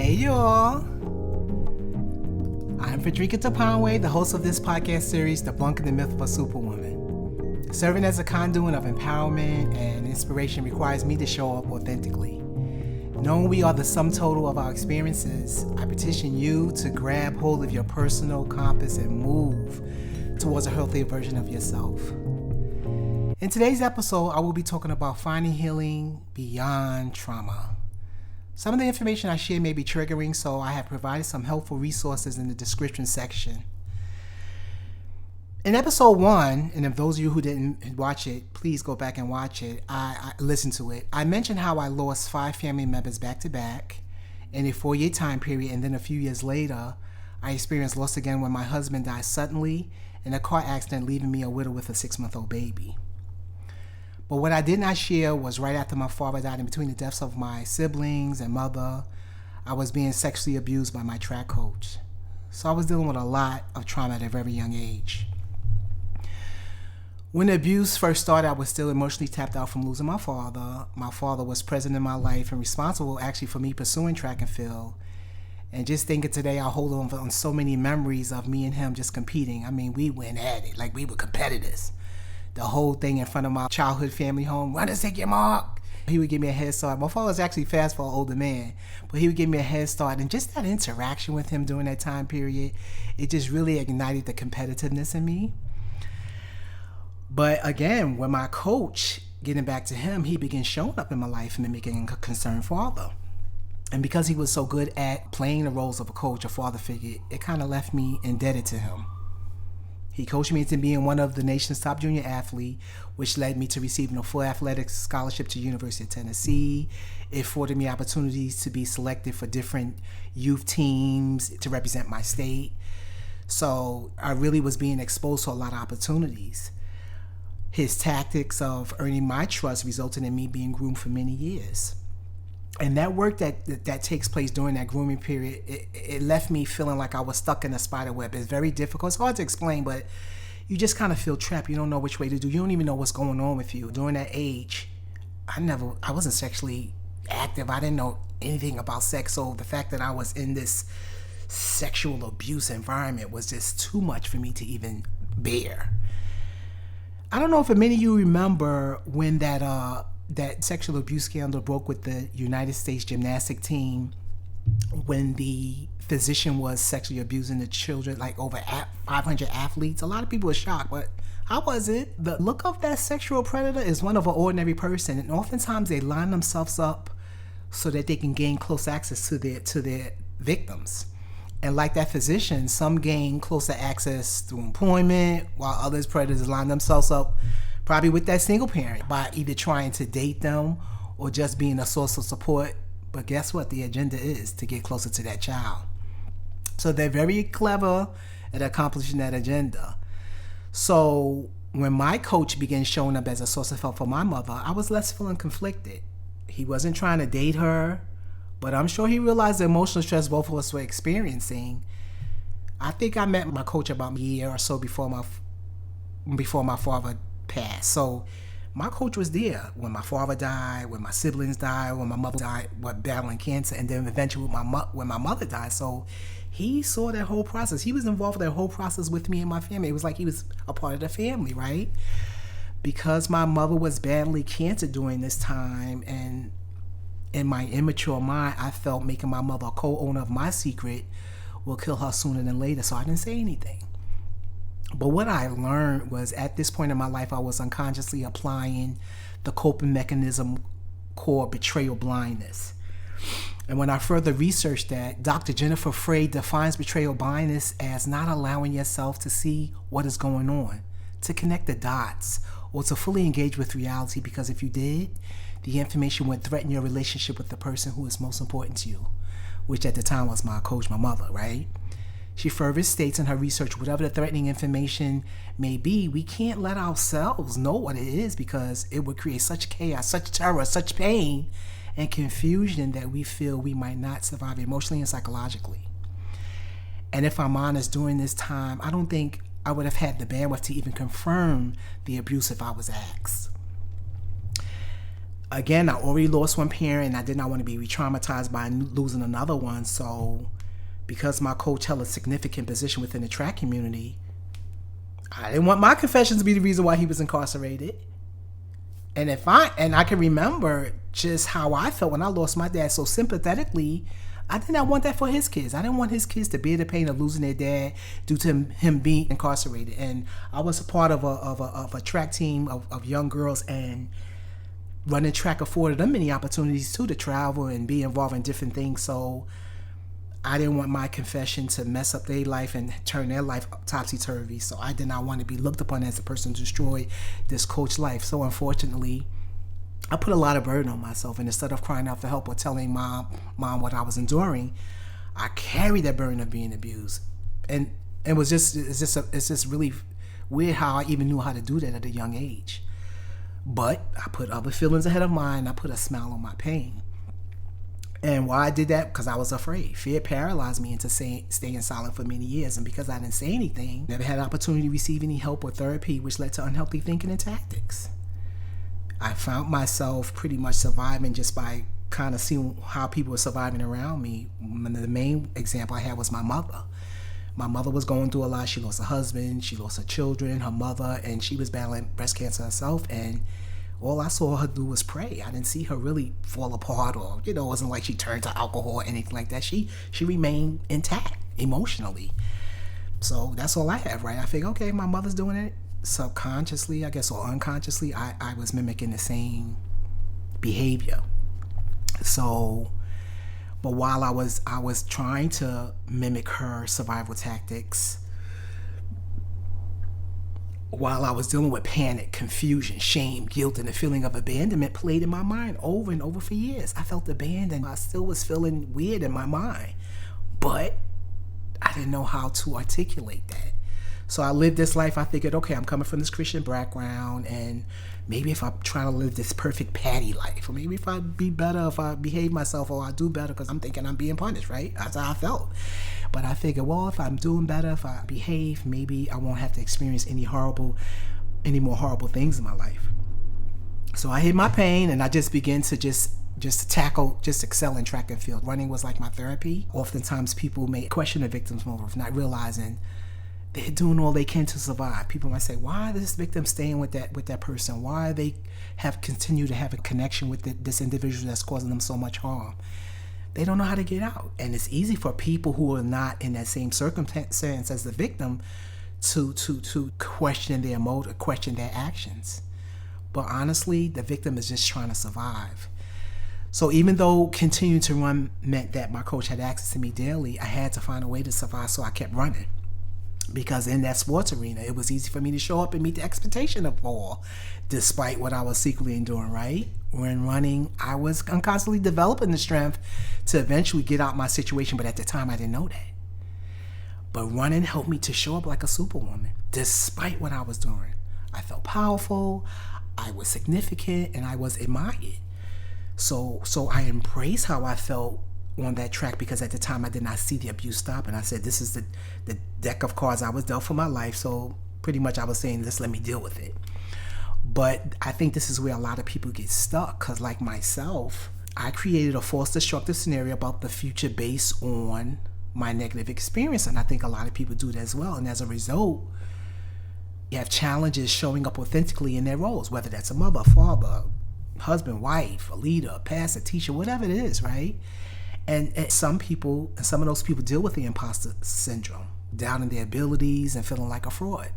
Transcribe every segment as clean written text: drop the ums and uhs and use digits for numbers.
Hey y'all! I'm Frederica Tapanwe, the host of this podcast series, Debunking the Myth of a Superwoman. Serving as a conduit of empowerment and inspiration requires me to show up authentically. Knowing we are the sum total of our experiences, I petition you to grab hold of your personal compass and move towards a healthier version of yourself. In today's episode, I will be talking about finding healing beyond trauma. Some of the information I share may be triggering, so I have provided some helpful resources in the description section. In episode 1, and if those of you who didn't watch it, please go back and watch it. I listened to it. I mentioned how I lost 5 family members back to back in a 4-year time period, and then a few years later, I experienced loss again when my husband died suddenly in a car accident, leaving me a widow with a 6-month-old baby. But what I did not share was right after my father died, in between the deaths of my siblings and mother, I was being sexually abused by my track coach. So I was dealing with a lot of trauma at a very young age. When the abuse first started, I was still emotionally tapped out from losing my father. My father was present in my life and responsible actually for me pursuing track and field. And just thinking today, I hold on so many memories of me and him just competing. I mean, we went at it like we were competitors. The whole thing in front of my childhood family home, run and take your mark. He would give me a head start. My father was actually fast for an older man, but he would give me a head start. And just that interaction with him during that time period, it just really ignited the competitiveness in me. But again, when my coach, getting back to him, he began showing up in my life and making a concerned father. And because he was so good at playing the roles of a coach, a father figure, it kind of left me indebted to him. He coached me into being one of the nation's top junior athletes, which led me to receiving a full athletic scholarship to the University of Tennessee. It afforded me opportunities to be selected for different youth teams to represent my state. So I really was being exposed to a lot of opportunities. His tactics of earning my trust resulted in me being groomed for many years. And that work that takes place during that grooming period, it left me feeling like I was stuck in a spider web. It's very difficult. It's hard to explain, but you just kind of feel trapped. You don't know which way to do. You don't even know what's going on with you. During that age, I wasn't sexually active. I didn't know anything about sex. So the fact that I was in this sexual abuse environment was just too much for me to even bear. I don't know if many of you remember when that sexual abuse scandal broke with the United States gymnastic team, when the physician was sexually abusing the children, like over 500 athletes. A lot of people were shocked, but I wasn't. The look of that sexual predator is one of an ordinary person, and oftentimes they line themselves up so that they can gain close access to their victims. And like that physician, some gain closer access through employment, while others predators line themselves up probably with that single parent by either trying to date them or just being a source of support. But guess what? The agenda is to get closer to that child. So they're very clever at accomplishing that agenda. So when my coach began showing up as a source of help for my mother, I was less feeling conflicted. He wasn't trying to date her, but I'm sure he realized the emotional stress both of us were experiencing. I think I met my coach about a year or so before my father passed. So my coach was there when my father died, when my siblings died, when my mother died, battling cancer, and then eventually when my mother died. So he saw that whole process. He was involved in that whole process with me and my family. It was like he was a part of the family, right? Because my mother was badly cancer during this time, and in my immature mind, I felt making my mother a co-owner of my secret will kill her sooner than later. So I didn't say anything. But what I learned was at this point in my life, I was unconsciously applying the coping mechanism called betrayal blindness. And when I further researched that, Dr. Jennifer Frey defines betrayal blindness as not allowing yourself to see what is going on, to connect the dots, or to fully engage with reality, because if you did, the information would threaten your relationship with the person who is most important to you, which at the time was my coach, my mother, right? She further states in her research, whatever the threatening information may be, we can't let ourselves know what it is, because it would create such chaos, such terror, such pain and confusion that we feel we might not survive emotionally and psychologically. And if I'm honest, during this time, I don't think I would have had the bandwidth to even confirm the abuse if I was asked. Again, I already lost one parent, and I did not want to be re-traumatized by losing another one. So because my coach held a significant position within the track community, I didn't want my confession to be the reason why he was incarcerated. And I can remember just how I felt when I lost my dad so sympathetically. I did not want that for his kids. I didn't want his kids to bear the pain of losing their dad due to him being incarcerated. And I was a part of a track team of young girls, and running track afforded them many opportunities too to travel and be involved in different things. So I didn't want my confession to mess up their life and turn their life topsy-turvy. So I did not want to be looked upon as the person to destroy this coach's life. So unfortunately, I put a lot of burden on myself, and instead of crying out for help or telling mom what I was enduring, I carried that burden of being abused. And it's just really weird how I even knew how to do that at a young age. But I put other feelings ahead of mine. I put a smile on my pain. And why I did that? Because I was afraid. Fear paralyzed me into staying silent for many years. And because I didn't say anything, never had an opportunity to receive any help or therapy, which led to unhealthy thinking and tactics. I found myself pretty much surviving just by kind of seeing how people were surviving around me. The main example I had was my mother. My mother was going through a lot. She lost her husband, she lost her children, her mother, and she was battling breast cancer herself. And all I saw her do was pray. I didn't see her really fall apart, or it wasn't like she turned to alcohol or anything like that. She remained intact emotionally. So that's all I have, right? I figure, okay, my mother's doing it subconsciously, I guess, or unconsciously. I was mimicking the same behavior. So, but while I was trying to mimic her survival tactics, while I was dealing with panic, confusion, shame, guilt, and the feeling of abandonment played in my mind over and over for years. I felt abandoned. I still was feeling weird in my mind, but I didn't know how to articulate that. So I lived this life. I figured, okay, I'm coming from this Christian background, and maybe if I'm trying to live this perfect Patty life, or maybe if I be better, if I behave myself, or I do better because I'm thinking I'm being punished, right? That's how I felt. But I figured, well, if I'm doing better, if I behave, maybe I won't have to experience any more horrible things in my life. So I hid my pain, and I just began to just excel in track and field. Running was like my therapy. Oftentimes people may question the victim's motive, not realizing they're doing all they can to survive. People might say, why is this victim staying with that person? Why they continue to have a connection with this individual that's causing them so much harm? They don't know how to get out. And it's easy for people who are not in that same circumstance as the victim to question their motive, question their actions. But honestly, the victim is just trying to survive. So even though continuing to run meant that my coach had access to me daily, I had to find a way to survive, so I kept running. Because in that sports arena, it was easy for me to show up and meet the expectation of all, despite what I was secretly enduring, right? When running, I'm constantly developing the strength to eventually get out my situation, but at the time I didn't know that. But running helped me to show up like a superwoman, despite what I was doing. I felt powerful, I was significant, and I was admired. So I embraced how I felt on that track, because at the time I did not see the abuse stop, and I said, this is the deck of cards I was dealt for my life. So pretty much I was saying, just let me deal with it. But I think this is where a lot of people get stuck, because like myself, I created a false destructive scenario about the future based on my negative experience, and I think a lot of people do that as well. And as a result, you have challenges showing up authentically in their roles, whether that's a mother, father, husband, wife, a leader, a pastor, teacher, whatever it is, right? And some of those people deal with the imposter syndrome, doubting their abilities and feeling like a fraud.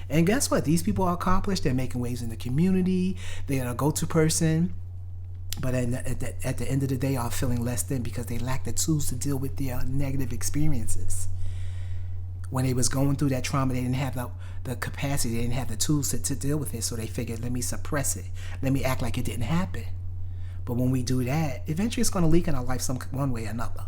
And guess what? These people are accomplished. They're making waves in the community. They're a go-to person. But at the end of the day, are feeling less than because they lack the tools to deal with their negative experiences. When they was going through that trauma, they didn't have the capacity. They didn't have the tools to deal with it. So they figured, let me suppress it. Let me act like it didn't happen. But when we do that, eventually it's going to leak in our life one way or another.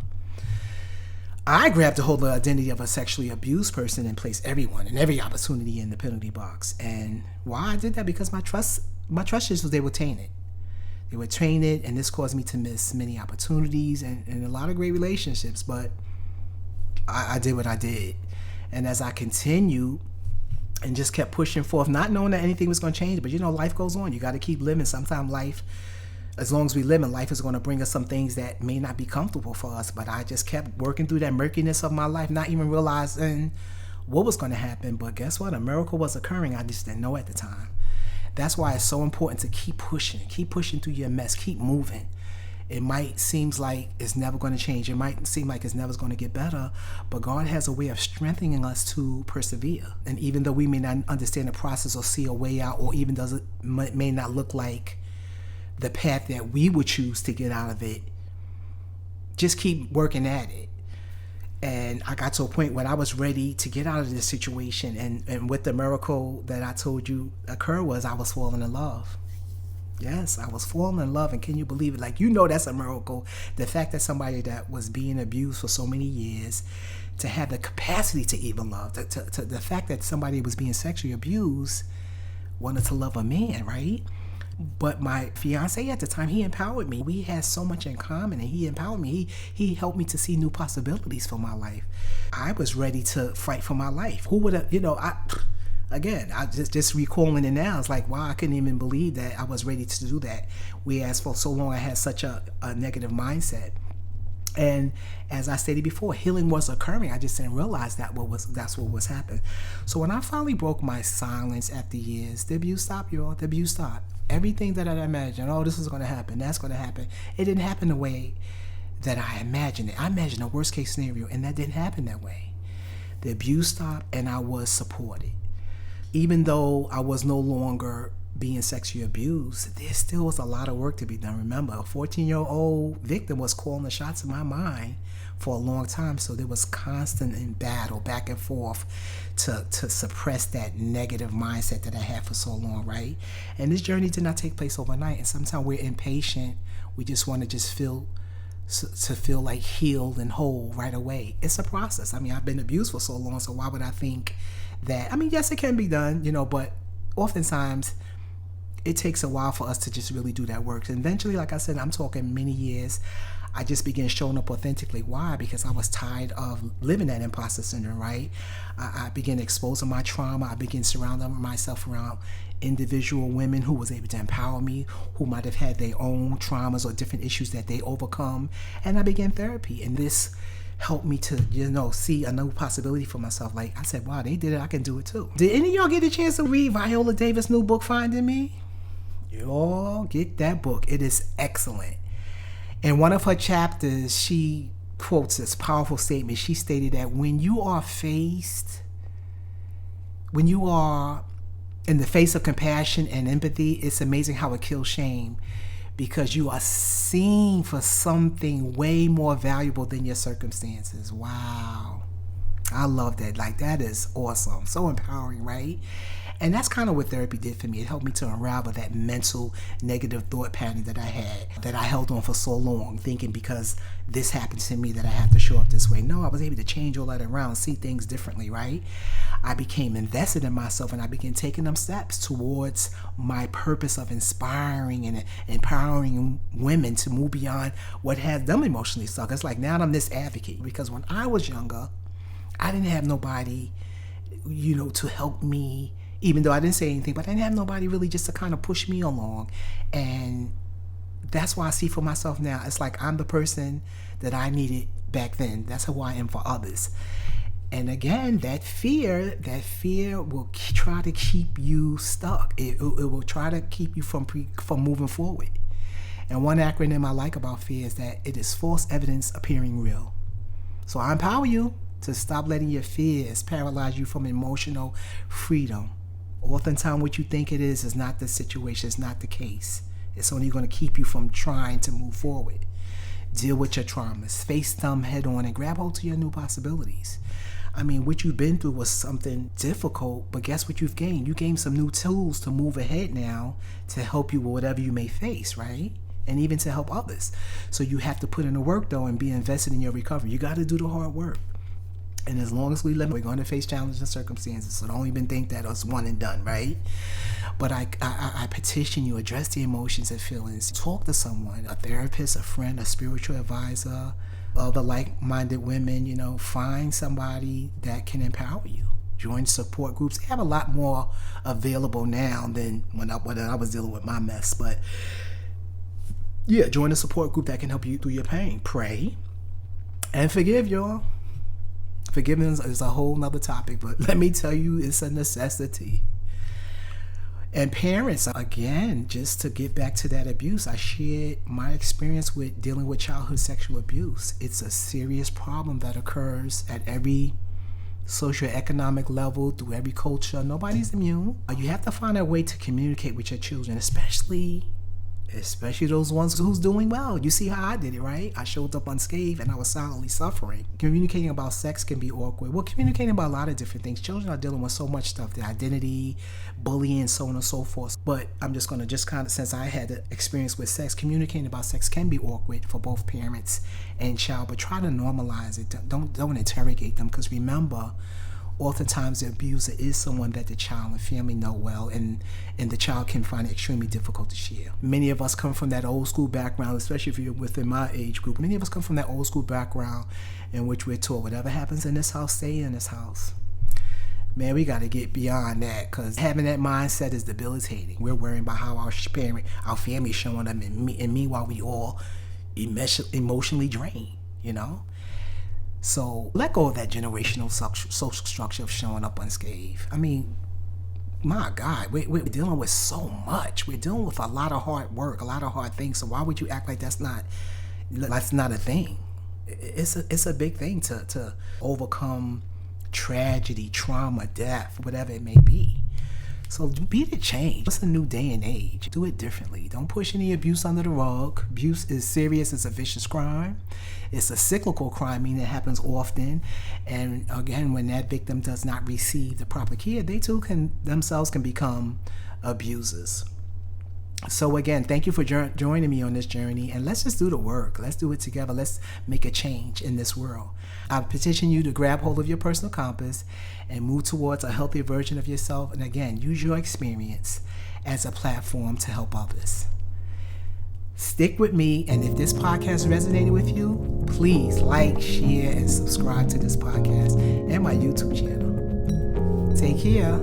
I grabbed a hold of the identity of a sexually abused person and placed everyone and every opportunity in the penalty box. And why I did that? Because my trust issues, they were tainted. They were tainted, and this caused me to miss many opportunities and a lot of great relationships. But I did what I did. And as I continued and just kept pushing forth, not knowing that anything was going to change, but life goes on. You got to keep living. Sometimes life As long as we live in life is going to bring us some things that may not be comfortable for us. But I just kept working through that murkiness of my life, not even realizing what was going to happen. But guess what? A miracle was occurring. I just didn't know at the time. That's why it's so important to keep pushing through your mess, keep moving. It might seem like it's never going to change. It might seem like it's never going to get better, but God has a way of strengthening us to persevere. And even though we may not understand the process or see a way out, or even may not look like the path that we would choose to get out of it, just keep working at it. And I got to a point when I was ready to get out of this situation. And with the miracle that I told you occurred was I was falling in love. Yes, I was falling in love. And can you believe it? Like, that's a miracle. The fact that somebody that was being abused for so many years to have the capacity to even love, to the fact that somebody was being sexually abused wanted to love a man, right? But my fiance at the time, he empowered me. We had so much in common, and he empowered me. He helped me to see new possibilities for my life. I was ready to fight for my life. Who would have, I just recalling it now, it's like, wow, I couldn't even believe that I was ready to do that. Whereas for so long I had such a negative mindset. And as I stated before, healing was occurring. I just didn't realize that's what was happening. So when I finally broke my silence after years, the abuse stopped, y'all. The abuse stopped. Everything that I imagined, this is going to happen, that's going to happen, it didn't happen the way that I imagined it. I imagined a worst case scenario, and that didn't happen that way. The abuse stopped, and I was supported. Even though I was no longer being sexually abused, there still was a lot of work to be done. Remember, a 14-year-old victim was calling the shots in my mind for a long time, so there was constant in battle, back and forth, to suppress that negative mindset that I had for so long, right? And this journey did not take place overnight, and sometimes we're impatient. We just want to feel like healed and whole right away. It's a process. I've been abused for so long, so why would I think that? Yes, it can be done, but oftentimes it takes a while for us to just really do that work. And eventually, like I said, I'm talking many years, I just began showing up authentically. Why? Because I was tired of living that imposter syndrome, right? I began exposing my trauma. I began surrounding myself around individual women who was able to empower me, who might have had their own traumas or different issues that they overcome. And I began therapy. And this helped me to, see a new possibility for myself. Like I said, wow, they did it, I can do it too. Did any of y'all get a chance to read Viola Davis' new book, Finding Me? Y'all get that book. It is excellent. In one of her chapters, she quotes this powerful statement. She stated that when you are in the face of compassion and empathy, it's amazing how it kills shame, because you are seen for something way more valuable than your circumstances. Wow. I love that. Like, that is awesome. So empowering, right? And that's kind of what therapy did for me. It helped me to unravel that mental negative thought pattern that I had, that I held on for so long, thinking because this happened to me that I have to show up this way. No, I was able to change all that around, see things differently, right? I became invested in myself, and I began taking them steps towards my purpose of inspiring and empowering women to move beyond what had them emotionally stuck. It's like now I'm this advocate, because when I was younger, I didn't have nobody, to help me. Even though I didn't say anything, but I didn't have nobody really just to kind of push me along. And that's why I see for myself now. It's like I'm the person that I needed back then. That's who I am for others. And again, that fear will try to keep you stuck. It will try to keep you from moving forward. And one acronym I like about fear is that it is false evidence appearing real. So I empower you to stop letting your fears paralyze you from emotional freedom. Oftentimes what you think it is not the situation, it's not the case. It's only going to keep you from trying to move forward. Deal with your traumas, face them head on, and grab hold to your new possibilities. What you've been through was something difficult, but guess what you've gained? You gained some new tools to move ahead now to help you with whatever you may face, right? And even to help others. So you have to put in the work, though, and be invested in your recovery. You got to do the hard work. And as long as we live, we're going to face challenges and circumstances. So don't even think that it's one and done, right? But I petition you, address the emotions and feelings. Talk to someone, a therapist, a friend, a spiritual advisor, other like-minded women. Find somebody that can empower you. Join support groups. They have a lot more available now than when I was dealing with my mess. But Yeah, join a support group that can help you through your pain. Pray and forgive, y'all. Forgiveness is a whole nother topic, but let me tell you, it's a necessity. And parents, again, just to get back to that abuse, I shared my experience with dealing with childhood sexual abuse. It's a serious problem that occurs at every socioeconomic level, through every culture. Nobody's immune. You have to find a way to communicate with your children, especially those ones who's doing well. You see how I did it, right? I showed up unscathed and I was silently suffering. Communicating about sex can be awkward. Well, communicating about a lot of different things. Children are dealing with so much stuff, their identity, bullying, so on and so forth. But I'm just going to kind of, since I had the experience with sex, communicating about sex can be awkward for both parents and child, but try to normalize it. Don't interrogate them, because remember, oftentimes the abuser is someone that the child and family know well, and the child can find it extremely difficult to share. Many of us come from that old school background, especially if you're within my age group. Many of us come from that old school background in which we're taught whatever happens in this house, stay in this house. Man, we got to get beyond that, because having that mindset is debilitating. We're worrying about how our family is showing up, and meanwhile we all emotionally drained, you know? So let go of that generational social structure of showing up unscathed. I mean, my God, we're dealing with so much. We're dealing with a lot of hard work, a lot of hard things. So why would you act like that's not a thing? It's a big thing to overcome tragedy, trauma, death, whatever it may be. So be the change. It's a new day and age. Do it differently. Don't push any abuse under the rug. Abuse is serious. It's a vicious crime. It's a cyclical crime, meaning it happens often. And again, when that victim does not receive the proper care, they too can become abusers. So again, thank you for joining me on this journey, and let's just do the work. Let's do it together. Let's make a change in this world. I petition you to grab hold of your personal compass and move towards a healthier version of yourself. And again, use your experience as a platform to help others. Stick with me, and if this podcast resonated with you, please like, share, and subscribe to this podcast and my YouTube channel. Take care.